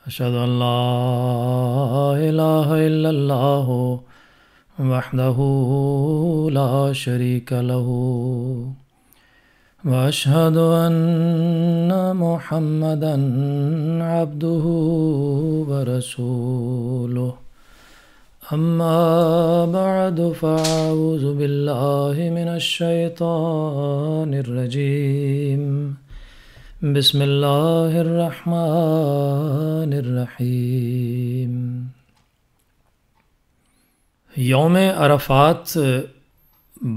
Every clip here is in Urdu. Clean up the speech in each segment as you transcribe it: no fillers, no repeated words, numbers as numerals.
أشهد أن لا إله إلا الله وحده لا شريك له وأشهد أن محمدا عبده ورسوله أما بعد فأعوذ بالله من الشيطان الرجيم بسم اللہ الرحمن الرحیم۔ یوم عرفات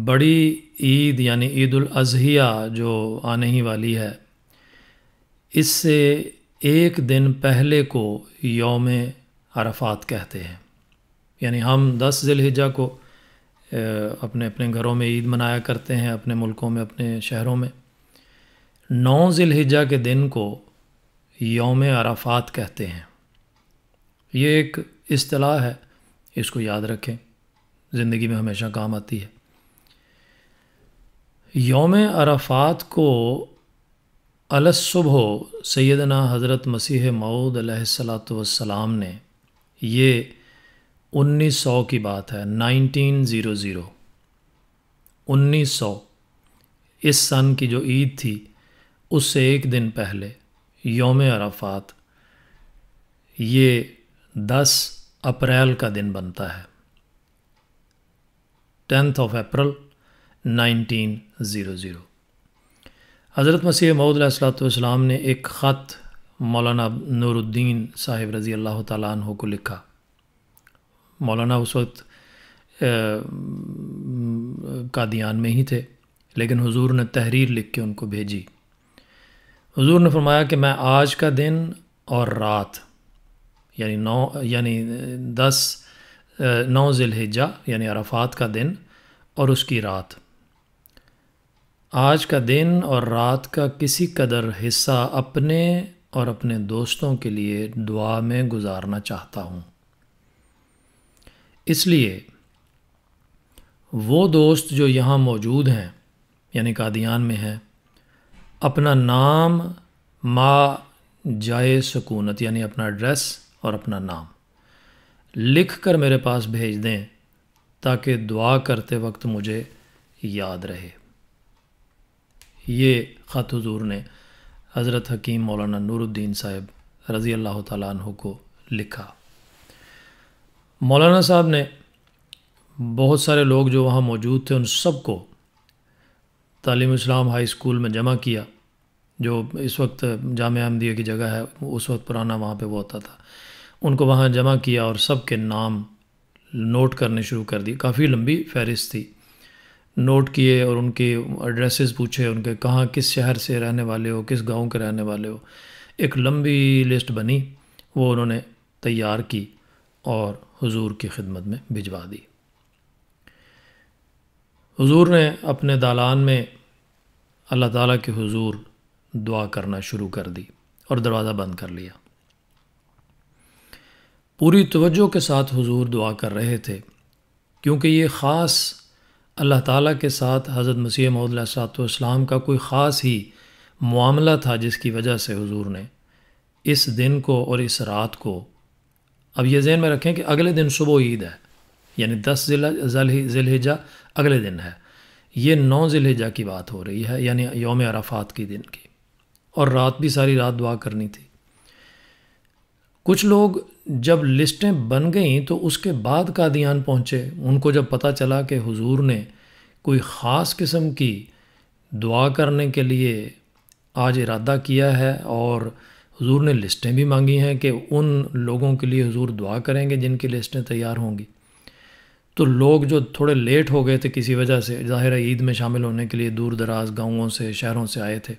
بڑی عید یعنی عید الاضحیٰ جو آنے ہی والی ہے، اس سے ایک دن پہلے کو یوم عرفات کہتے ہیں۔ یعنی ہم 10 ذی الحجہ کو اپنے اپنے گھروں میں عید منایا کرتے ہیں، اپنے ملکوں میں، اپنے شہروں میں۔ 9 ذی الحجہ کے دن کو یوم عرفات کہتے ہیں۔ یہ ایک اصطلاح ہے، اس کو یاد رکھیں، زندگی میں ہمیشہ کام آتی ہے۔ یوم عرفات کو الصبح سیدنا حضرت مسیح موعود علیہ السلام نے، یہ 1900 کی بات ہے، 1900 1900 اس سن کی جو عید تھی اس سے ایک دن پہلے یوم عرفات یہ 10 اپریل کا دن بنتا ہے، 10 اپریل 1900۔ حضرت مسیح موعود علیہ السلام نے ایک خط مولانا نور الدین صاحب رضی اللہ تعالیٰ عنہ کو لکھا۔ مولانا اس وقت قادیان میں ہی تھے، لیکن حضور نے تحریر لکھ کے ان کو بھیجی۔ حضور نے فرمایا کہ میں آج کا دن اور رات یعنی 9 ذی الحجہ یعنی عرفات کا دن اور اس کی رات، آج کا دن اور رات کا کسی قدر حصہ اپنے اور اپنے دوستوں کے لیے دعا میں گزارنا چاہتا ہوں۔ اس لیے وہ دوست جو یہاں موجود ہیں یعنی قادیان میں ہیں، اپنا نام ما جائے سکونت یعنی اپنا ایڈریس اور اپنا نام لکھ کر میرے پاس بھیج دیں تاکہ دعا کرتے وقت مجھے یاد رہے۔ یہ خط حضور نے حضرت حکیم مولانا نور الدین صاحب رضی اللہ تعالیٰ عنہ کو لکھا۔ مولانا صاحب نے بہت سارے لوگ جو وہاں موجود تھے ان سب کو تعلیم اسلام ہائی اسکول میں جمع کیا، جو اس وقت جامعہ احمدیہ کی جگہ ہے، اس وقت پرانا وہاں پہ وہ ہوتا تھا۔ ان کو وہاں جمع کیا اور سب کے نام نوٹ کرنے شروع کر دی۔ کافی لمبی فہرست تھی، نوٹ کیے اور ان کے ایڈریسز پوچھے، ان کے کہاں کس شہر سے رہنے والے ہو، کس گاؤں کے رہنے والے ہو۔ ایک لمبی لسٹ بنی، وہ انہوں نے تیار کی اور حضور کی خدمت میں بھجوا دی۔ حضور نے اپنے دالان میں اللہ تعالیٰ کے حضور دعا کرنا شروع کر دی اور دروازہ بند کر لیا۔ پوری توجہ کے ساتھ حضور دعا کر رہے تھے، کیونکہ یہ خاص اللہ تعالیٰ کے ساتھ حضرت مسیح موعود علیہ السلام کا کوئی خاص ہی معاملہ تھا، جس کی وجہ سے حضور نے اس دن کو اور اس رات کو، اب یہ ذہن میں رکھیں کہ اگلے دن صبح عید ہے، یعنی 10 ذی الحجہ اگلے دن ہے، یہ 9 ذی الحجہ کی بات ہو رہی ہے، یعنی یوم عرفات کی دن کی، اور رات بھی ساری رات دعا کرنی تھی۔ کچھ لوگ جب لسٹیں بن گئیں تو اس کے بعد قادیان پہنچے، ان کو جب پتہ چلا کہ حضور نے کوئی خاص قسم کی دعا کرنے کے لیے آج ارادہ کیا ہے اور حضور نے لسٹیں بھی مانگی ہیں کہ ان لوگوں کے لیے حضور دعا کریں گے جن کی لسٹیں تیار ہوں گی، تو لوگ جو تھوڑے لیٹ ہو گئے تھے کسی وجہ سے، ظاہر ہے عید میں شامل ہونے کے لیے دور دراز گاؤں سے شہروں سے آئے تھے،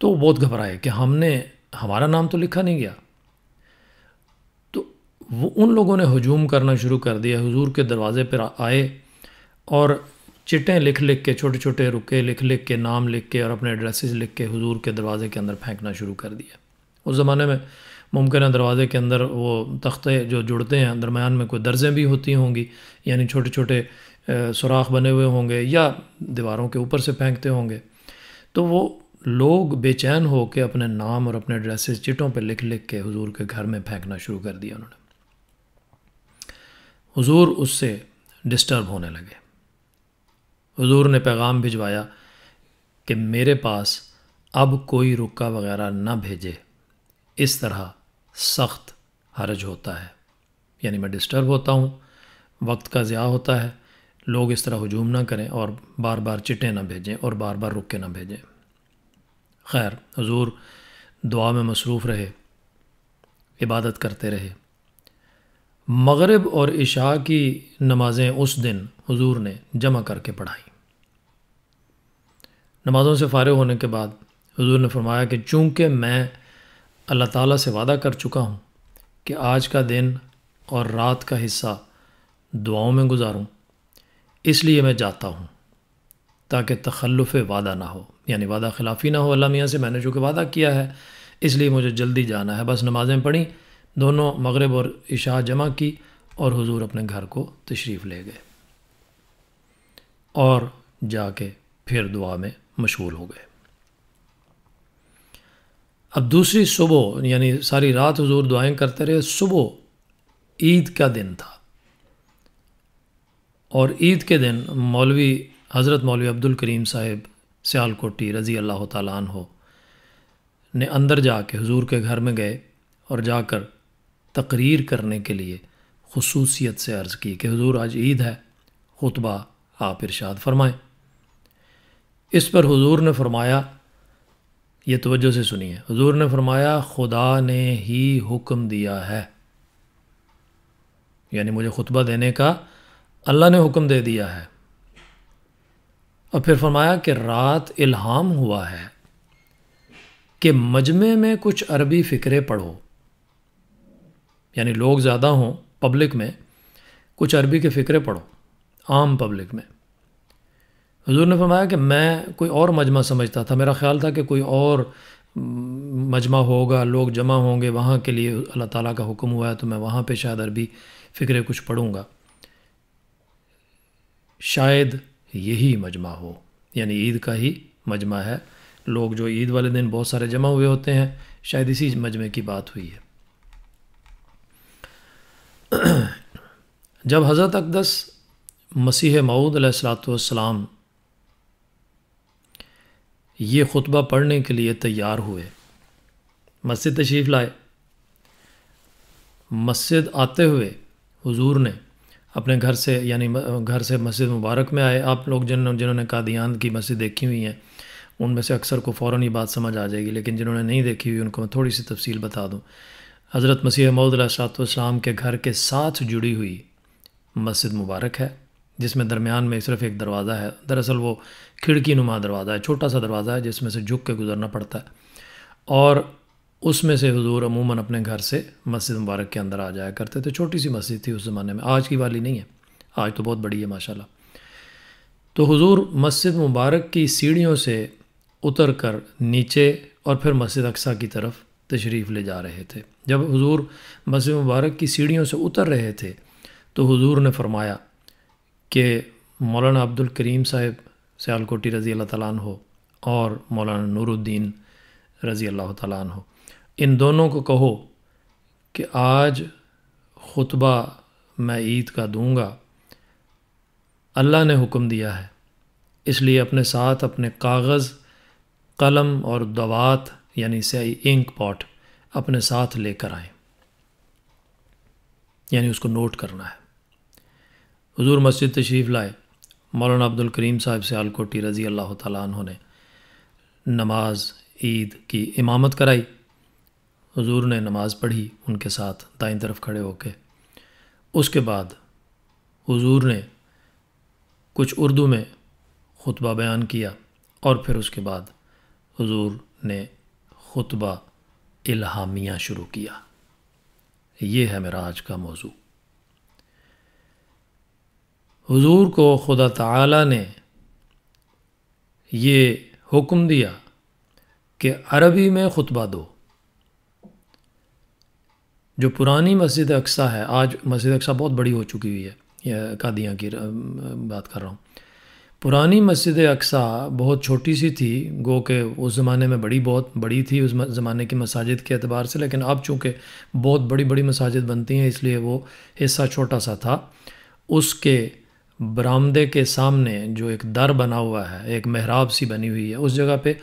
تو وہ بہت گھبرائے کہ ہمارا نام تو لکھا نہیں گیا۔ تو وہ ان لوگوں نے ہجوم کرنا شروع کر دیا، حضور کے دروازے پر آئے اور چٹیں لکھ کے، چھوٹے چھوٹے رکے لکھ کے، نام لکھ کے اور اپنے ایڈریسز لکھ کے حضور کے دروازے کے اندر پھینکنا شروع کر دیا۔ اس زمانے میں ممکن ہے دروازے کے اندر وہ تختے جو جڑتے ہیں درمیان میں کوئی درزیں بھی ہوتی ہوں گی، یعنی چھوٹے چھوٹے سوراخ بنے ہوئے ہوں گے، یا دیواروں کے اوپر سے پھینکتے ہوں گے، تو وہ لوگ بے چین ہو کے اپنے نام اور اپنے ایڈریسز چٹوں پہ لکھ لکھ کے حضور کے گھر میں پھینکنا شروع کر دیا انہوں نے۔ حضور اس سے ڈسٹرب ہونے لگے۔ حضور نے پیغام بھجوایا کہ میرے پاس اب کوئی رکا وغیرہ نہ بھیجے، اس طرح سخت حرج ہوتا ہے، یعنی میں ڈسٹرب ہوتا ہوں، وقت کا ضیاع ہوتا ہے، لوگ اس طرح ہجوم نہ کریں اور بار بار چٹیں نہ بھیجیں اور بار بار رکے نہ بھیجیں۔ خیر، حضور دعا میں مصروف رہے، عبادت کرتے رہے۔ مغرب اور عشاء کی نمازیں اس دن حضور نے جمع کر کے پڑھائیں۔ نمازوں سے فارغ ہونے کے بعد حضور نے فرمایا کہ چونکہ میں اللہ تعالیٰ سے وعدہ کر چکا ہوں کہ آج کا دن اور رات کا حصہ دعاؤں میں گزاروں، اس لیے میں جاتا ہوں تاکہ تخلف وعدہ نہ ہو، یعنی وعدہ خلافی نہ ہو اللہ میاں سے۔ میں نے چونکہ وعدہ کیا ہے اس لیے مجھے جلدی جانا ہے۔ بس نمازیں پڑھیں، دونوں مغرب اور عشاء جمع کی اور حضور اپنے گھر کو تشریف لے گئے اور جا کے پھر دعا میں مشغول ہو گئے۔ اب دوسری صبح، یعنی ساری رات حضور دعائیں کرتے رہے۔ صبح عید کا دن تھا، اور عید کے دن حضرت مولوی عبد الکریم صاحب سیالکوٹی رضی اللہ تعالیٰ عنہ نے اندر جا کے حضور کے گھر میں گئے اور جا کر تقریر کرنے کے لیے خصوصیت سے عرض کی کہ حضور آج عید ہے، خطبہ آپ ارشاد فرمائیں۔ اس پر حضور نے فرمایا، یہ توجہ سے سنیے، حضور نے فرمایا خدا نے ہی حکم دیا ہے، یعنی مجھے خطبہ دینے کا اللہ نے حکم دے دیا ہے۔ اور پھر فرمایا کہ رات الہام ہوا ہے کہ مجمع میں کچھ عربی فقرے پڑھو، یعنی لوگ زیادہ ہوں پبلک میں، کچھ عربی کے فقرے پڑھو عام پبلک میں۔ حضور نے فرمایا کہ میں کوئی اور مجمع سمجھتا تھا، میرا خیال تھا کہ کوئی اور مجمع ہوگا، لوگ جمع ہوں گے، وہاں کے لیے اللہ تعالیٰ کا حکم ہوا ہے تو میں وہاں پہ شاید عربی فقرے کچھ پڑھوں گا، شاید یہی مجمع ہو، یعنی عید کا ہی مجمع ہے، لوگ جو عید والے دن بہت سارے جمع ہوئے ہوتے ہیں، شاید اسی مجمع کی بات ہوئی ہے۔ جب حضرت اقدس مسیح موعود علیہ الصلوۃ والسلام یہ خطبہ پڑھنے کے لیے تیار ہوئے، مسجد تشریف لائے، مسجد آتے ہوئے حضور نے اپنے گھر سے، یعنی گھر سے مسجد مبارک میں آئے۔ آپ لوگ جنہوں نے قادیان کی مسجد دیکھی ہوئی ہیں ان میں سے اکثر کو فوراً یہ بات سمجھ آ جائے گی، لیکن جنہوں نے نہیں دیکھی ہوئی ان کو میں تھوڑی سی تفصیل بتا دوں۔ حضرت مسیح موعود علیہ الصلوۃ والسلام کے گھر کے ساتھ جڑی ہوئی مسجد مبارک ہے، جس میں درمیان میں صرف ایک دروازہ ہے، دراصل وہ کھڑکی نما دروازہ ہے، چھوٹا سا دروازہ ہے جس میں سے جھک کے گزرنا پڑتا ہے، اور اس میں سے حضور عموماً اپنے گھر سے مسجد مبارک کے اندر آ جایا کرتے تھے۔ چھوٹی سی مسجد تھی اس زمانے میں، آج کی والی نہیں ہے، آج تو بہت بڑی ہے ماشاءاللہ۔ تو حضور مسجد مبارک کی سیڑھیوں سے اتر کر نیچے اور پھر مسجد اقصیٰ کی طرف تشریف لے جا رہے تھے۔ جب حضور مسجد مبارک کی سیڑھیوں سے اتر رہے تھے تو حضور نے فرمایا کہ مولانا عبد الکریم صاحب سیالکوٹی رضی اللہ تعالیٰ عنہ اور مولانا نور الدین رضی اللہ تعالیٰ عنہ، ان دونوں کو کہو کہ آج خطبہ میں عید کا دوں گا، اللہ نے حکم دیا ہے، اس لیے اپنے ساتھ اپنے کاغذ، قلم اور دوات یعنی سیاہی، انک پاٹ اپنے ساتھ لے کر آئیں، یعنی اس کو نوٹ کرنا ہے۔ حضور مسجد تشریف لائے، مولانا عبد الکریم صاحب سیالکوٹی رضی اللہ تعالیٰ عنہ نے نماز عید کی امامت کرائی۔ حضور نے نماز پڑھی ان کے ساتھ دائیں طرف کھڑے ہو کے۔ اس کے بعد حضور نے کچھ اردو میں خطبہ بیان کیا، اور پھر اس کے بعد حضور نے خطبہ الہامیہ شروع کیا۔ یہ ہے میرا آج کا موضوع۔ حضور کو خدا تعالی نے یہ حکم دیا کہ عربی میں خطبہ دو۔ جو پرانی مسجد اقصیٰ ہے، آج مسجد اقصیٰ بہت بڑی ہو چکی ہوئی ہے، یہ قادیاں کی بات کر رہا ہوں، پرانی مسجد اقصیٰ بہت چھوٹی سی تھی، گو کہ اس زمانے میں بہت بڑی تھی اس زمانے کی مساجد کے اعتبار سے، لیکن اب چونکہ بہت بڑی بڑی مساجد بنتی ہیں اس لیے وہ حصہ چھوٹا سا تھا۔ اس کے برآمدے کے سامنے جو ایک در بنا ہوا ہے، ایک محراب سی بنی ہوئی ہے، اس جگہ پہ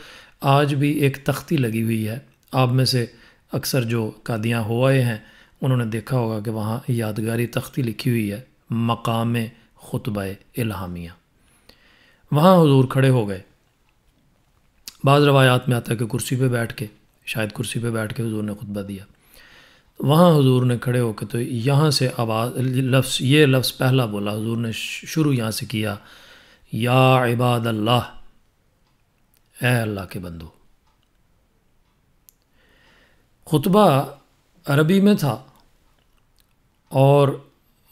آج بھی ایک تختی لگی ہوئی ہے۔ آپ میں سے اکثر جو قادیاں ہو آئے ہیں انہوں نے دیکھا ہوگا کہ وہاں یادگاری تختی لکھی ہوئی ہے، مقام خطبہ الہامیہ۔ وہاں حضور کھڑے ہو گئے۔ بعض روایات میں آتا ہے کہ کرسی پہ بیٹھ کے، شاید کرسی پہ بیٹھ کے حضور نے خطبہ دیا۔ وہاں حضور نے کھڑے ہو کے تو یہاں سے یہ لفظ پہلا بولا حضور نے، شروع یہاں سے کیا، یا عباد اللہ، اے اللہ کے بندو۔ خطبہ عربی میں تھا اور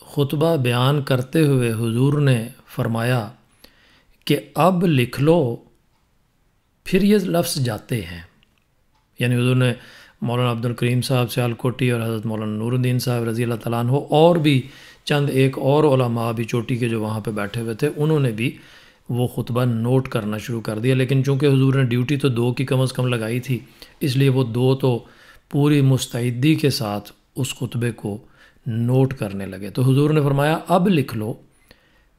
خطبہ بیان کرتے ہوئے حضور نے فرمایا کہ اب لکھ لو، پھر یہ لفظ جاتے ہیں۔ یعنی حضور نے مولانا عبد الکریم صاحب سیالکوٹی اور حضرت مولانا نور الدین صاحب رضی اللہ تعالیٰ عنہ اور بھی چند ایک اور علماء بھی چوٹی کے جو وہاں پہ بیٹھے ہوئے تھے، انہوں نے بھی وہ خطبہ نوٹ کرنا شروع کر دیا، لیکن چونکہ حضور نے ڈیوٹی تو 2 کی کم از کم لگائی تھی، اس لیے وہ 2 تو پوری مستعدی کے ساتھ اس خطبے کو نوٹ کرنے لگے۔ تو حضور نے فرمایا اب لکھ لو،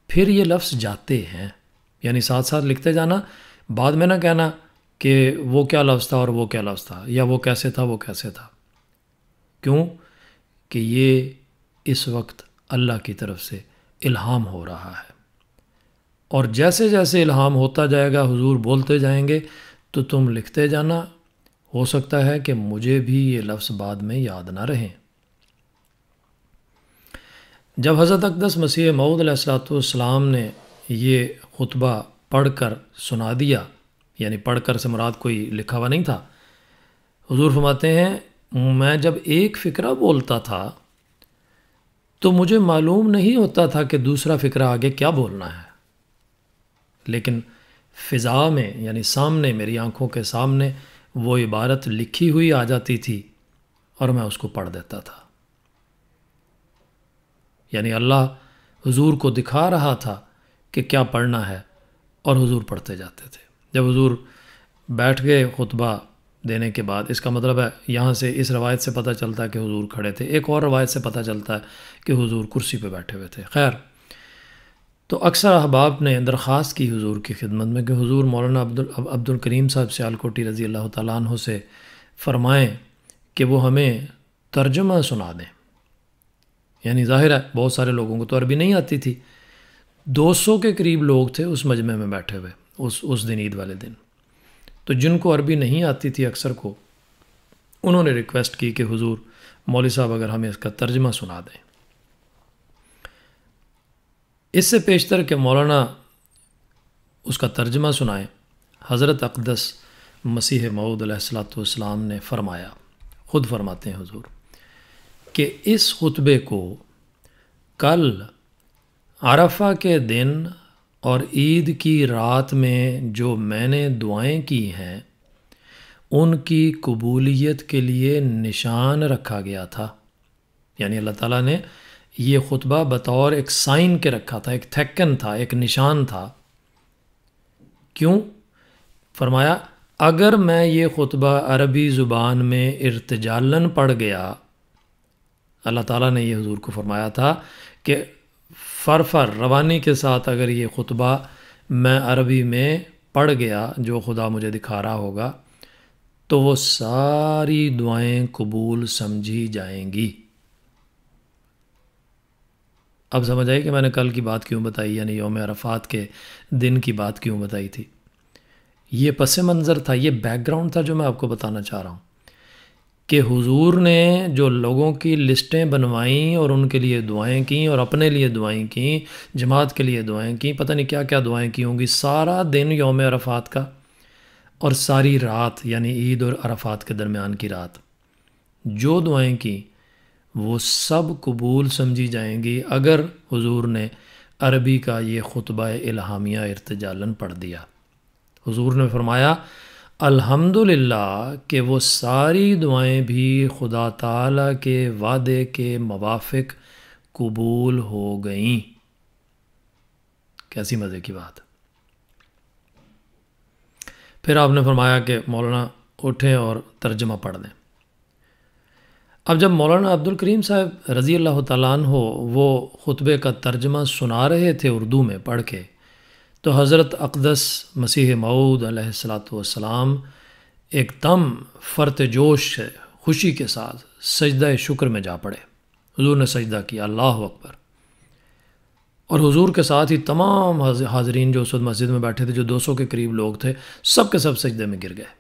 پھر یہ لفظ جاتے ہیں، یعنی ساتھ ساتھ لکھتے جانا، بعد میں نہ کہنا کہ وہ کیا لفظ تھا اور وہ کیا لفظ تھا، یا وہ کیسے تھا وہ کیسے تھا۔ کیوں کہ یہ اس وقت اللہ کی طرف سے الہام ہو رہا ہے، اور جیسے جیسے الہام ہوتا جائے گا حضور بولتے جائیں گے تو تم لکھتے جانا، ہو سکتا ہے کہ مجھے بھی یہ لفظ بعد میں یاد نہ رہیں۔ جب حضرت اقدس مسیح موعود علیہ الصلوۃ والسلام نے یہ خطبہ پڑھ کر سنا دیا، یعنی پڑھ کر سے مراد کوئی لکھا ہوا نہیں تھا، حضور فرماتے ہیں میں جب ایک فقرہ بولتا تھا تو مجھے معلوم نہیں ہوتا تھا کہ دوسرا فقرہ آگے کیا بولنا ہے، لیکن فضا میں یعنی سامنے میری آنکھوں کے سامنے وہ عبارت لکھی ہوئی آ جاتی تھی اور میں اس کو پڑھ دیتا تھا۔ یعنی اللہ حضور کو دکھا رہا تھا کہ کیا پڑھنا ہے اور حضور پڑھتے جاتے تھے۔ جب حضور بیٹھ گئے خطبہ دینے کے بعد، اس کا مطلب ہے یہاں سے اس روایت سے پتہ چلتا ہے کہ حضور کھڑے تھے، ایک اور روایت سے پتہ چلتا ہے کہ حضور کرسی پہ بیٹھے ہوئے تھے۔ خیر، تو اکثر احباب نے درخواست کی حضور کی خدمت میں کہ حضور مولانا عبد الکریم صاحب سیالکوٹی رضی اللہ تعالیٰ عنہ سے فرمائیں کہ وہ ہمیں ترجمہ سنا دیں۔ یعنی ظاہر ہے بہت سارے لوگوں کو تو عربی نہیں آتی تھی، 200 کے قریب لوگ تھے اس مجمع میں بیٹھے ہوئے اس دن، عید والے دن، تو جن کو عربی نہیں آتی تھی اکثر کو، انہوں نے ریکویسٹ کی کہ حضور مولوی صاحب اگر ہمیں اس کا ترجمہ سنا دیں۔ اس سے پیشتر کہ مولانا اس کا ترجمہ سنائیں، حضرت اقدس مسیح موعود علیہ الصلوۃ والسلام نے فرمایا، خود فرماتے ہیں حضور کہ اس خطبے کو کل عرفہ کے دن اور عید کی رات میں جو میں نے دعائیں کی ہیں ان کی قبولیت کے لیے نشان رکھا گیا تھا۔ یعنی اللہ تعالیٰ نے یہ خطبہ بطور ایک سائن کے رکھا تھا، ایک تھیکن تھا، ایک نشان تھا۔ کیوں؟ فرمایا اگر میں یہ خطبہ عربی زبان میں ارتجالن پڑھ گیا، اللہ تعالیٰ نے یہ حضور کو فرمایا تھا کہ فرفر روانی کے ساتھ اگر یہ خطبہ میں عربی میں پڑھ گیا جو خدا مجھے دکھا رہا ہوگا تو وہ ساری دعائیں قبول سمجھی جائیں گی۔ اب سمجھ آئی کہ میں نے کل کی بات کیوں بتائی، یعنی یوم عرفات کے دن کی بات کیوں بتائی تھی۔ یہ پس منظر تھا، یہ بیک گراؤنڈ تھا جو میں آپ کو بتانا چاہ رہا ہوں کہ حضور نے جو لوگوں کی لسٹیں بنوائیں اور ان کے لیے دعائیں کیں اور اپنے لیے دعائیں کیں، جماعت کے لیے دعائیں کیں، پتہ نہیں کیا کیا دعائیں کی ہوں گی، سارا دن یوم عرفات کا اور ساری رات یعنی عید اور عرفات کے درمیان کی رات جو دعائیں کیں وہ سب قبول سمجھی جائیں گی اگر حضور نے عربی کا یہ خطبہ الہامیہ ارتجالن پڑھ دیا۔ حضور نے فرمایا الحمدللہ کہ وہ ساری دعائیں بھی خدا تعالیٰ کے وعدے کے موافق قبول ہو گئیں۔ کیسی مزے کی بات۔ پھر آپ نے فرمایا کہ مولانا اٹھیں اور ترجمہ پڑھ دیں۔ اب جب مولانا عبد الکریم صاحب رضی اللہ تعالیٰ عنہ وہ خطبے کا ترجمہ سنا رہے تھے اردو میں پڑھ کے، تو حضرت اقدس مسیح موعود علیہ الصلاۃ والسلام ایک دم فرط جوش سے خوشی کے ساتھ سجدہ شکر میں جا پڑے۔ حضور نے سجدہ کیا، اللہ اکبر، اور حضور کے ساتھ ہی تمام حاضرین جو اس وقت مسجد میں بیٹھے تھے، جو 200 کے قریب لوگ تھے، سب کے سب سجدے میں گر گئے۔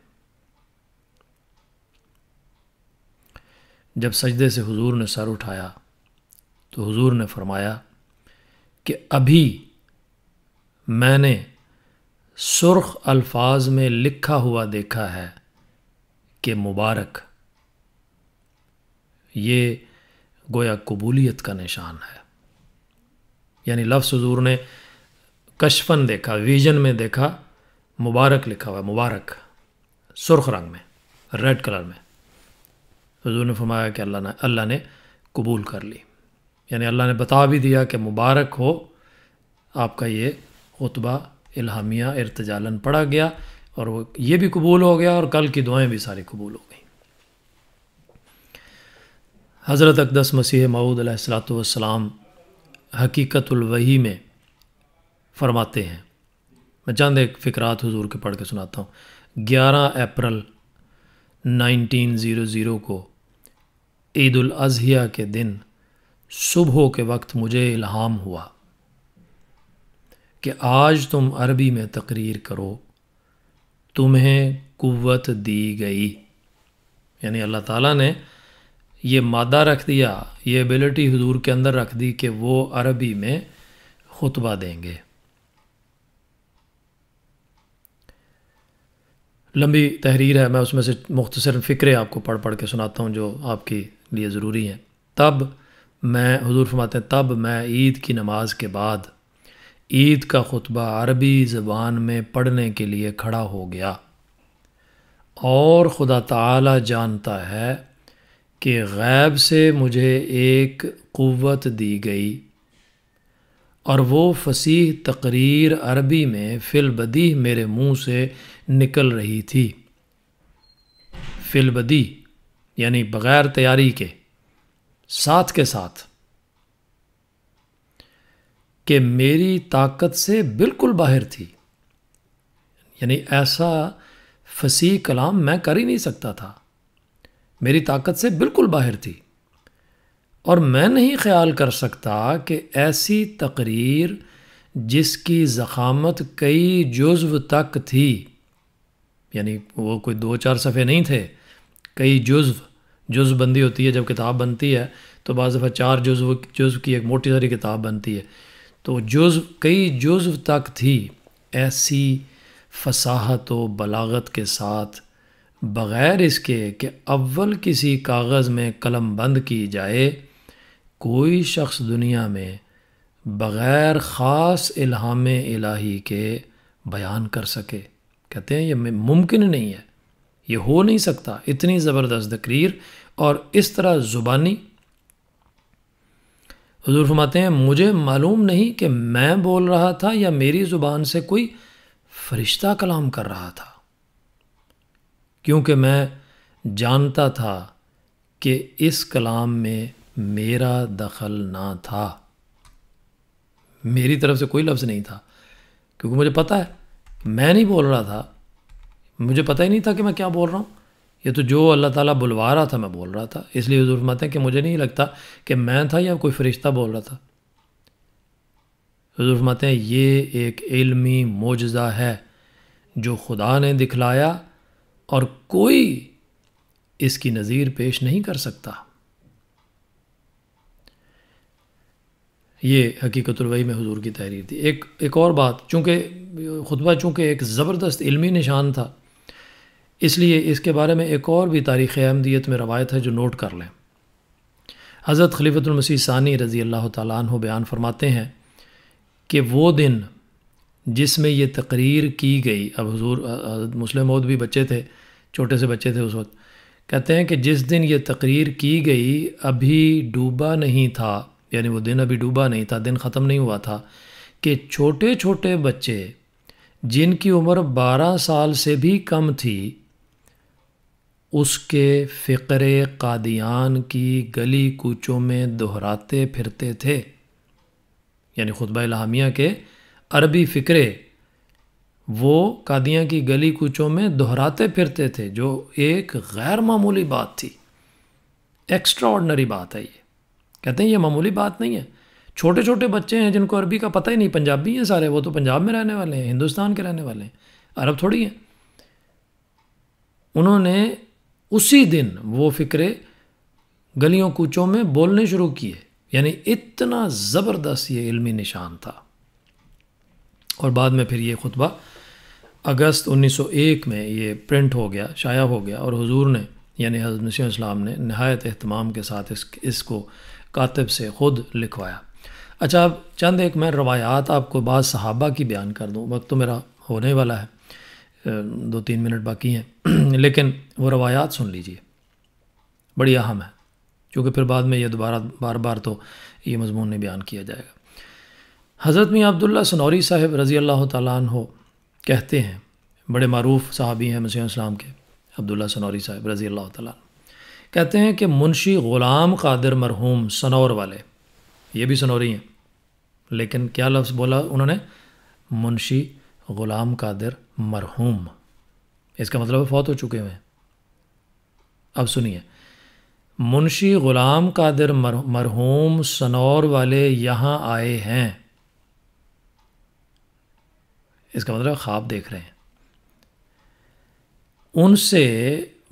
جب سجدے سے حضور نے سر اٹھایا تو حضور نے فرمایا کہ ابھی میں نے سرخ الفاظ میں لکھا ہوا دیکھا ہے کہ مبارک، یہ گویا قبولیت کا نشان ہے۔ یعنی لفظ حضور نے کشفن دیکھا، ویژن میں دیکھا، مبارک لکھا ہوا ہے، مبارک سرخ رنگ میں، ریڈ کلر میں۔ حضور نے فرمایا کہ اللہ نے قبول کر لی، یعنی اللہ نے بتا بھی دیا کہ مبارک ہو آپ کا یہ خطبہ الہامیہ ارتجالاً پڑھا گیا، اور وہ یہ بھی قبول ہو گیا، اور کل کی دعائیں بھی ساری قبول ہو گئیں۔ حضرت اقدس مسیح موعود علیہ الصلاۃ والسلام حقیقت الوحی میں فرماتے ہیں، میں چند ایک فقرات حضور کے پڑھ کے سناتا ہوں۔ 11 اپریل 1900 کو عید الاضحیٰ کے دن صبح کے وقت مجھے الہام ہوا کہ آج تم عربی میں تقریر کرو، تمہیں قوت دی گئی۔ یعنی اللہ تعالیٰ نے یہ مادہ رکھ دیا، یہ ایبلٹی حضور کے اندر رکھ دی کہ وہ عربی میں خطبہ دیں گے۔ لمبی تحریر ہے، میں اس میں سے مختصر فقرے آپ کو پڑھ کے سناتا ہوں جو آپ کے لیے ضروری ہیں۔ تب میں، حضور فرماتے ہیں، تب میں عید کی نماز کے بعد عید کا خطبہ عربی زبان میں پڑھنے کے لیے کھڑا ہو گیا، اور خدا تعالی جانتا ہے کہ غیب سے مجھے ایک قوت دی گئی، اور وہ فصیح تقریر عربی میں فی البدیہہ میرے منہ سے نکل رہی تھی۔ فی البدیہہ یعنی بغیر تیاری کے ساتھ کہ میری طاقت سے بالکل باہر تھی، یعنی ایسا فصیح کلام میں کر ہی نہیں سکتا تھا، میری طاقت سے بالکل باہر تھی، اور میں نہیں خیال کر سکتا کہ ایسی تقریر جس کی ضخامت کئی جزو تک تھی، یعنی وہ کوئی 2-4 صفحے نہیں تھے، کئی جزو بندی ہوتی ہے، جب کتاب بنتی ہے تو بعض دفعہ 4 جزو کی ایک موٹی ساری کتاب بنتی ہے، تو کئی جزو تک تھی۔ ایسی فصاحت و بلاغت کے ساتھ، بغیر اس کے کہ اول کسی کاغذ میں قلم بند کی جائے، کوئی شخص دنیا میں بغیر خاص الہام الہی کے بیان کر سکے۔ کہتے ہیں یہ ممکن نہیں ہے، یہ ہو نہیں سکتا، اتنی زبردست تقریر اور اس طرح زبانی۔ حضور فرماتے ہیں مجھے معلوم نہیں کہ میں بول رہا تھا یا میری زبان سے کوئی فرشتہ کلام کر رہا تھا، کیونکہ میں جانتا تھا کہ اس کلام میں میرا دخل نہ تھا، میری طرف سے کوئی لفظ نہیں تھا، کیونکہ مجھے پتہ ہے میں نہیں بول رہا تھا، مجھے پتہ ہی نہیں تھا کہ میں کیا بول رہا ہوں، یہ تو جو اللہ تعالیٰ بلوا رہا تھا میں بول رہا تھا۔ اس لیے حضور فرماتے ہیں کہ مجھے نہیں لگتا کہ میں تھا یا کوئی فرشتہ بول رہا تھا۔ حضور فرماتے ہیں یہ ایک علمی معجزہ ہے جو خدا نے دکھلایا، اور کوئی اس کی نظیر پیش نہیں کر سکتا۔ یہ حقیقت الوحی میں حضور کی تحریر تھی۔ ایک اور بات، چونکہ خطبہ ایک زبردست علمی نشان تھا، اس لیے اس کے بارے میں ایک اور بھی تاریخ احمدیت میں روایت ہے جو نوٹ کر لیں۔ حضرت خلیفۃ المسیح ثانی رضی اللہ تعالیٰ عنہ بیان فرماتے ہیں کہ وہ دن جس میں یہ تقریر کی گئی، اب حضور حضرت مسلم موعود بھی بچے تھے، چھوٹے سے بچے تھے اس وقت، کہتے ہیں کہ جس دن یہ تقریر کی گئی ابھی ڈوبا نہیں تھا، یعنی وہ دن ابھی ڈوبا نہیں تھا، دن ختم نہیں ہوا تھا، کہ چھوٹے چھوٹے بچے جن کی عمر 12 سال سے بھی کم تھی، اس کے فقرے قادیان کی گلی کوچوں میں دہراتے پھرتے تھے۔ یعنی خطبہ الہامیہ کے عربی فقرے وہ قادیاں کی گلی کوچوں میں دہراتے پھرتے تھے، جو ایک غیر معمولی بات تھی، ایکسٹرا آرڈنری بات ہے۔ یہ کہتے ہیں یہ معمولی بات نہیں ہے۔ چھوٹے چھوٹے بچے ہیں جن کو عربی کا پتہ ہی نہیں، پنجابی ہیں سارے، وہ تو پنجاب میں رہنے والے ہیں، ہندوستان کے رہنے والے ہیں، عرب تھوڑی ہیں۔ انہوں نے اسی دن وہ فقرے گلیوں کوچوں میں بولنے شروع کیے۔ یعنی اتنا زبردست یہ علمی نشان تھا۔ اور بعد میں پھر یہ خطبہ اگست 1901 میں یہ پرنٹ ہو گیا، شائع ہو گیا، اور حضور نے یعنی حضرت مسیح علیہ السلام نے نہایت اہتمام کے ساتھ اس کو کاتب سے خود لکھوایا۔ اچھا، اب چند ایک میں روایات آپ کو بعض صحابہ کی بیان کر دوں، وقت تو میرا ہونے والا ہے، 2-3 منٹ باقی ہیں، لیکن وہ روایات سن لیجئے، بڑی اہم ہے، کیونکہ پھر بعد میں یہ دوبارہ بار بار تو یہ مضمون نہیں بیان کیا جائے گا۔ حضرت میاں عبداللہ سنوری صاحب رضی اللہ تعالیٰ عنہ کہتے ہیں، بڑے معروف صحابی ہیں مسیح السلام کے، عبداللہ سنوری صاحب رضی اللہ تعالیٰ عنہ، کہتے ہیں کہ منشی غلام قادر مرحوم سنور والے، یہ بھی سنوری ہیں، لیکن کیا لفظ بولا انہوں نے؟ منشی غلام قادر مرحوم، اس کا مطلب فوت ہو چکے ہوئے ہیں۔ اب سنیے، منشی غلام قادر مرحوم سنور والے یہاں آئے ہیں، اس کا مطلب خواب دیکھ رہے ہیں۔ ان سے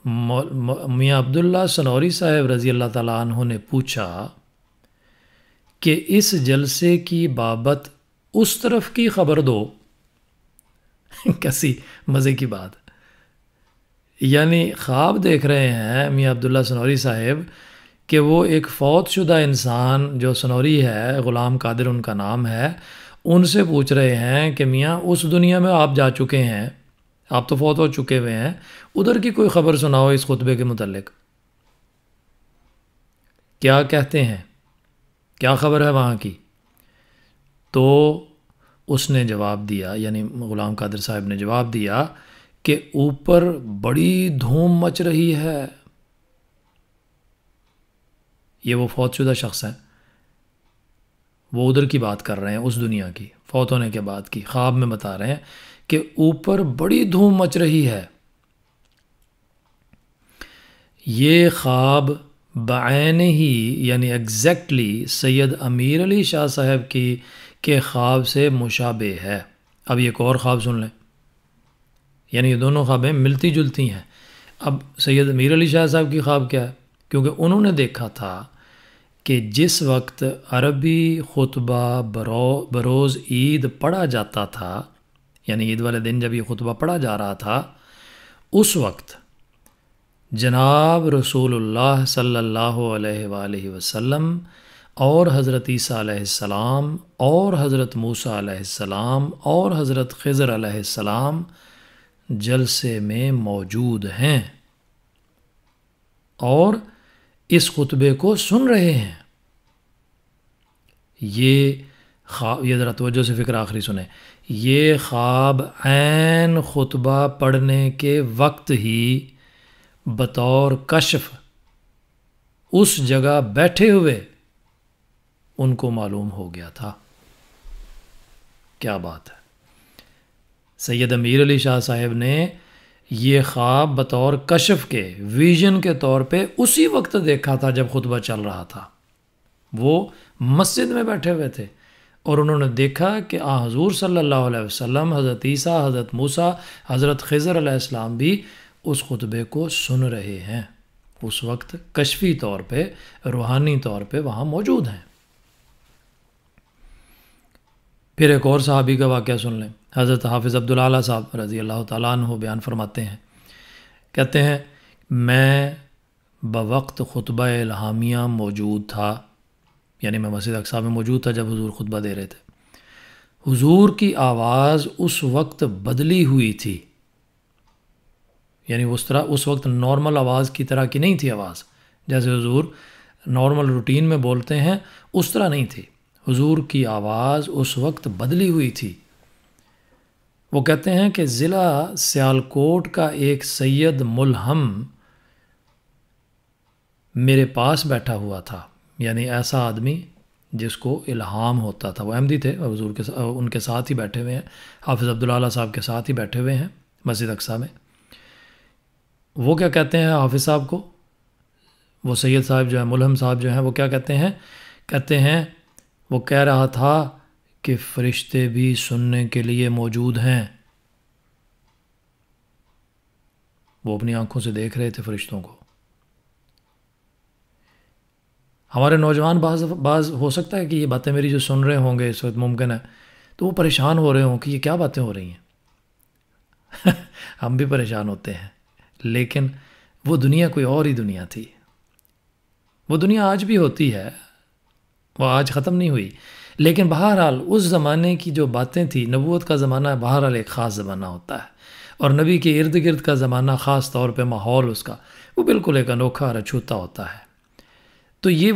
میاں عبداللہ سنوری صاحب رضی اللہ تعالیٰ عنہ نے پوچھا کہ اس جلسے کی بابت اس طرف کی خبر دو۔ کیسی مزے کی بات، یعنی خواب دیکھ رہے ہیں میاں عبداللہ سنوری صاحب کہ وہ ایک فوت شدہ انسان جو سنوری ہے، غلام قادر ان کا نام ہے، ان سے پوچھ رہے ہیں کہ میاں اس دنیا میں آپ جا چکے ہیں، آپ تو فوت ہو چکے ہوئے ہیں، ادھر کی کوئی خبر سناؤ اس خطبے کے متعلق، کیا کہتے ہیں، کیا خبر ہے وہاں کی؟ تو اس نے جواب دیا، یعنی غلام قادر صاحب نے جواب دیا کہ اوپر بڑی دھوم مچ رہی ہے۔ یہ وہ فوت شدہ شخص ہیں، وہ ادھر کی بات کر رہے ہیں، اس دنیا کی، فوت ہونے کے بعد کی، خواب میں بتا رہے ہیں کہ اوپر بڑی دھوم مچ رہی ہے۔ یہ خواب بعین ہی یعنی ایگزیکٹلی سید امیر علی شاہ صاحب کی کے خواب سے مشابہ ہے۔ اب یہ ایک اور خواب سن لیں، یعنی یہ دونوں خوابیں ملتی جلتی ہیں۔ اب سید امیر علی شاہ صاحب کی خواب کیا ہے؟ کیونکہ انہوں نے دیکھا تھا کہ جس وقت عربی خطبہ بروز عید پڑھا جاتا تھا، یعنی عید والے دن جب یہ خطبہ پڑھا جا رہا تھا، اس وقت جناب رسول اللہ صلی اللہ علیہ وآلہ وسلم اور حضرت عیسیٰ علیہ السلام اور حضرت موسیٰ علیہ السلام اور حضرت خضر علیہ السلام جلسے میں موجود ہیں اور اس خطبے کو سن رہے ہیں۔ یہ ذرا توجہ سے فکر آخری سنیں، یہ خواب عین خطبہ پڑھنے کے وقت ہی بطور کشف اس جگہ بیٹھے ہوئے ان کو معلوم ہو گیا تھا۔ کیا بات ہے! سید امیر علی شاہ صاحب نے یہ خواب بطور کشف کے، ویژن کے طور پہ اسی وقت دیکھا تھا جب خطبہ چل رہا تھا۔ وہ مسجد میں بیٹھے ہوئے تھے اور انہوں نے دیکھا کہ حضور صلی اللہ علیہ وسلم، حضرت عیسیٰ، حضرت موسیٰ، حضرت خضر علیہ السلام بھی اس خطبے کو سن رہے ہیں، اس وقت کشفی طور پہ، روحانی طور پہ وہاں موجود ہیں۔ پھر ایک اور صحابی کا واقعہ سن لیں، حضرت حافظ عبدالعالی صاحب رضی اللہ تعالیٰ عنہ بیان فرماتے ہیں، کہتے ہیں میں بوقت خطبہ الہامیہ موجود تھا، یعنی میں مسجد اقصیٰ میں موجود تھا جب حضور خطبہ دے رہے تھے۔ حضور کی آواز اس وقت بدلی ہوئی تھی، یعنی اس وقت نارمل آواز کی طرح کی نہیں تھی آواز، جیسے حضور نارمل روٹین میں بولتے ہیں اس طرح نہیں تھی، حضور کی آواز اس وقت بدلی ہوئی تھی۔ وہ کہتے ہیں کہ ضلع سیالکوٹ کا ایک سید ملہم میرے پاس بیٹھا ہوا تھا، یعنی ایسا آدمی جس کو الہام ہوتا تھا۔ وہ احمدی تھے، حضور کے ان کے ساتھ ہی بیٹھے ہوئے ہیں، حافظ عبداللہ صاحب کے ساتھ ہی بیٹھے ہوئے ہیں مسجد اقصیٰ میں۔ وہ کیا کہتے ہیں حافظ صاحب کو، وہ سید صاحب جو ہیں، ملہم صاحب جو ہیں، وہ کیا کہتے ہیں وہ کہہ رہا تھا کہ فرشتے بھی سننے کے لیے موجود ہیں۔ وہ اپنی آنکھوں سے دیکھ رہے تھے فرشتوں کو۔ ہمارے نوجوان بعض ہو سکتا ہے کہ یہ باتیں میری جو سن رہے ہوں گے اس وقت، ممکن ہے تو وہ پریشان ہو رہے ہوں کہ یہ کیا باتیں ہو رہی ہیں۔ ہم بھی پریشان ہوتے ہیں، لیکن وہ دنیا کوئی اور ہی دنیا تھی۔ وہ دنیا آج بھی ہوتی ہے، وہ آج ختم نہیں ہوئی، لیکن بہرحال اس زمانے کی جو باتیں تھیں، نبوت کا زمانہ بہرحال ایک خاص زمانہ ہوتا ہے، اور نبی کے ارد گرد کا زمانہ، خاص طور پہ ماحول اس کا، وہ بالکل ایک انوکھا اور اچھوتا ہوتا ہے۔ تو یہ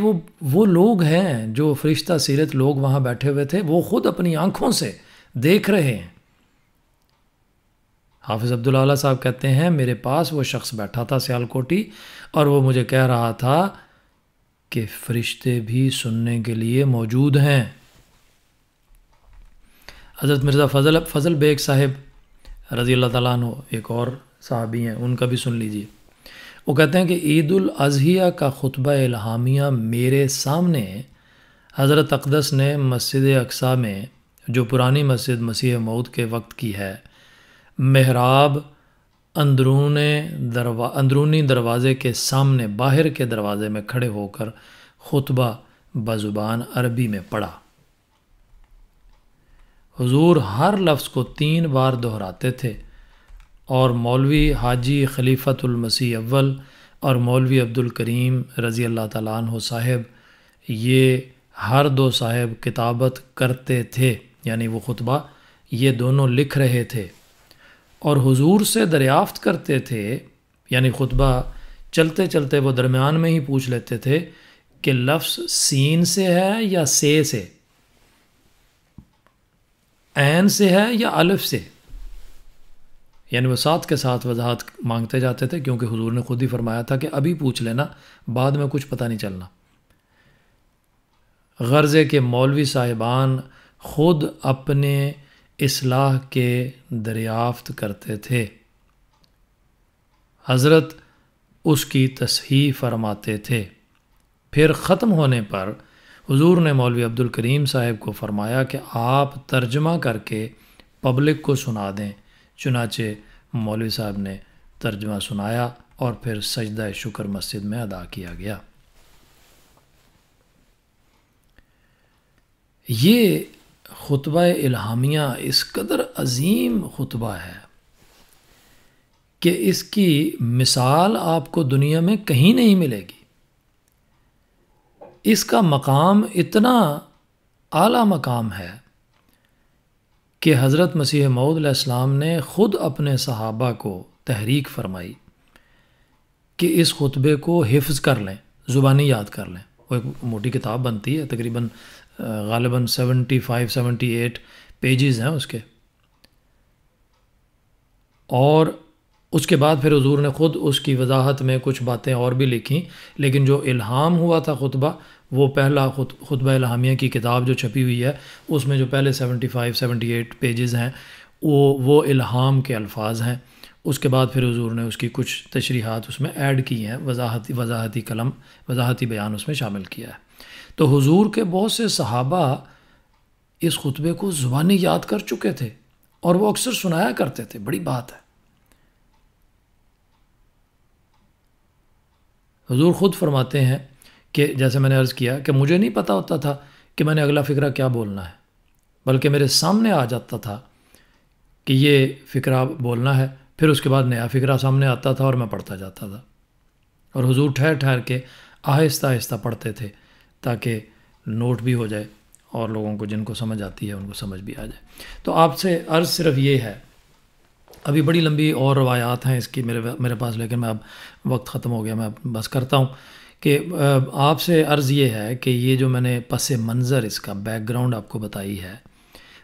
وہ لوگ ہیں جو فرشتہ سیرت لوگ وہاں بیٹھے ہوئے تھے، وہ خود اپنی آنکھوں سے دیکھ رہے ہیں۔ حافظ عبداللہ صاحب کہتے ہیں میرے پاس وہ شخص بیٹھا تھا سیالکوٹی، اور وہ مجھے کہہ رہا تھا کہ فرشتے بھی سننے کے لیے موجود ہیں۔ حضرت مرزا فضل بیگ صاحب رضی اللہ تعالیٰ عنہ ایک اور صحابی ہیں، ان کا بھی سن لیجیے۔ وہ کہتے ہیں کہ عید الاضحیٰ کا خطبہ الہامیہ میرے سامنے حضرت اقدس نے مسجد اقصیٰ میں، جو پرانی مسجد مسیح موعود کے وقت کی ہے، محراب اندرونی دروازے کے سامنے باہر کے دروازے میں کھڑے ہو کر خطبہ بزبان عربی میں پڑھا۔ حضور ہر لفظ کو 3 بار دہراتے تھے، اور مولوی حاجی خلیفۃ المسیح اول اور مولوی عبد الکریم رضی اللہ تعالیٰ عنہ صاحب، یہ ہر 2 صاحب کتابت کرتے تھے، یعنی وہ خطبہ یہ دونوں لکھ رہے تھے، اور حضور سے دریافت کرتے تھے، یعنی خطبہ چلتے چلتے وہ درمیان میں ہی پوچھ لیتے تھے کہ لفظ سین سے ہے یا سے، عین سے ہے یا الف سے، یعنی وہ ساتھ کے ساتھ وضاحت مانگتے جاتے تھے، کیونکہ حضور نے خود ہی فرمایا تھا کہ ابھی پوچھ لینا، بعد میں کچھ پتہ نہیں چلنا۔ غرض ہے کہ مولوی صاحبان خود اپنے اصلاح کے دریافت کرتے تھے، حضرت اس کی تصحیح فرماتے تھے۔ پھر ختم ہونے پر حضور نے مولوی عبد الکریم صاحب کو فرمایا کہ آپ ترجمہ کر کے پبلک کو سنا دیں۔ چنانچہ مولوی صاحب نے ترجمہ سنایا، اور پھر سجدہ شکر مسجد میں ادا کیا گیا۔ یہ خطبہ الہامیہ اس قدر عظیم خطبہ ہے کہ اس کی مثال آپ کو دنیا میں کہیں نہیں ملے گی۔ اس کا مقام اتنا اعلیٰ مقام ہے کہ حضرت مسیح موعود علیہ السلام نے خود اپنے صحابہ کو تحریک فرمائی کہ اس خطبے کو حفظ کر لیں، زبانی یاد کر لیں۔ وہ ایک موٹی کتاب بنتی ہے، تقریباً غالباً 78 پیجز ہیں اس کے، اور اس کے بعد پھر حضور نے خود اس کی وضاحت میں کچھ باتیں اور بھی لکھیں، لیکن جو الہام ہوا تھا خطبہ، وہ پہلا خطبہ الہامیہ کی کتاب جو چھپی ہوئی ہے، اس میں جو پہلے 78 پیجز ہیں وہ الہام کے الفاظ ہیں۔ اس کے بعد پھر حضور نے اس کی کچھ تشریحات اس میں ایڈ کی ہیں، وضاحتی بیان اس میں شامل کیا ہے۔ تو حضور کے بہت سے صحابہ اس خطبے کو زبانی یاد کر چکے تھے، اور وہ اکثر سنایا کرتے تھے۔ بڑی بات ہے۔ حضور خود فرماتے ہیں کہ جیسے میں نے عرض کیا کہ مجھے نہیں پتہ ہوتا تھا کہ میں نے اگلا فقرہ کیا بولنا ہے، بلکہ میرے سامنے آ جاتا تھا کہ یہ فقرہ بولنا ہے، پھر اس کے بعد نیا فقرہ سامنے آتا تھا اور میں پڑھتا جاتا تھا، اور حضور ٹھہر ٹھہر کے آہستہ آہستہ پڑھتے تھے تاکہ نوٹ بھی ہو جائے، اور لوگوں کو جن کو سمجھ آتی ہے ان کو سمجھ بھی آ جائے۔ تو آپ سے عرض صرف یہ ہے، ابھی بڑی لمبی اور روایات ہیں اس کی میرے پاس، لیکن میں اب وقت ختم ہو گیا، میں بس کرتا ہوں کہ آپ سے عرض یہ ہے کہ یہ جو میں نے پس منظر اس کا بیک گراؤنڈ آپ کو بتائی ہے،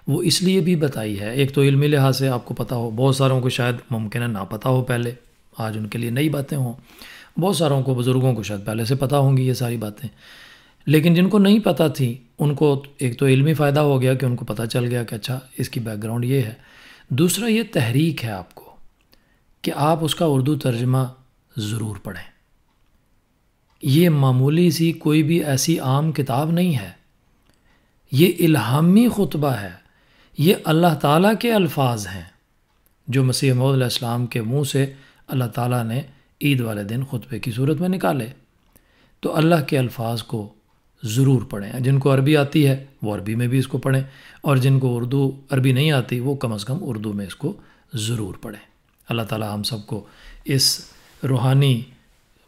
وہ اس لیے بھی بتائی ہے، ایک تو علمی لحاظ سے آپ کو پتہ ہو، بہت ساروں کو شاید ممکن ہے نہ پتہ ہو پہلے، آج ان کے لیے نئی باتیں ہوں، بہت ساروں کو بزرگوں کو شاید پہلے سے پتہ ہوں گی یہ ساری باتیں، لیکن جن کو نہیں پتہ تھی ان کو ایک تو علمی فائدہ ہو گیا کہ ان کو پتہ چل گیا کہ اچھا اس کی بیک گراؤنڈ یہ ہے۔ دوسرا یہ تحریک ہے آپ کو کہ آپ اس کا اردو ترجمہ ضرور پڑھیں۔ یہ معمولی سی کوئی بھی ایسی عام کتاب نہیں ہے، یہ الہامی خطبہ ہے، یہ اللہ تعالیٰ کے الفاظ ہیں جو مسیح موعود علیہ السلام کے منہ سے اللہ تعالیٰ نے عید والے دن خطبے کی صورت میں نکالے۔ تو اللہ کے الفاظ کو ضرور پڑھیں، جن کو عربی آتی ہے وہ عربی میں بھی اس کو پڑھیں، اور جن کو عربی نہیں آتی وہ کم از کم اردو میں اس کو ضرور پڑھیں۔ اللہ تعالیٰ ہم سب کو اس روحانی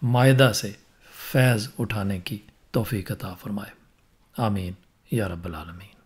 مائدہ سے فیض اٹھانے کی توفیق عطا فرمائے، آمین یا رب العالمین۔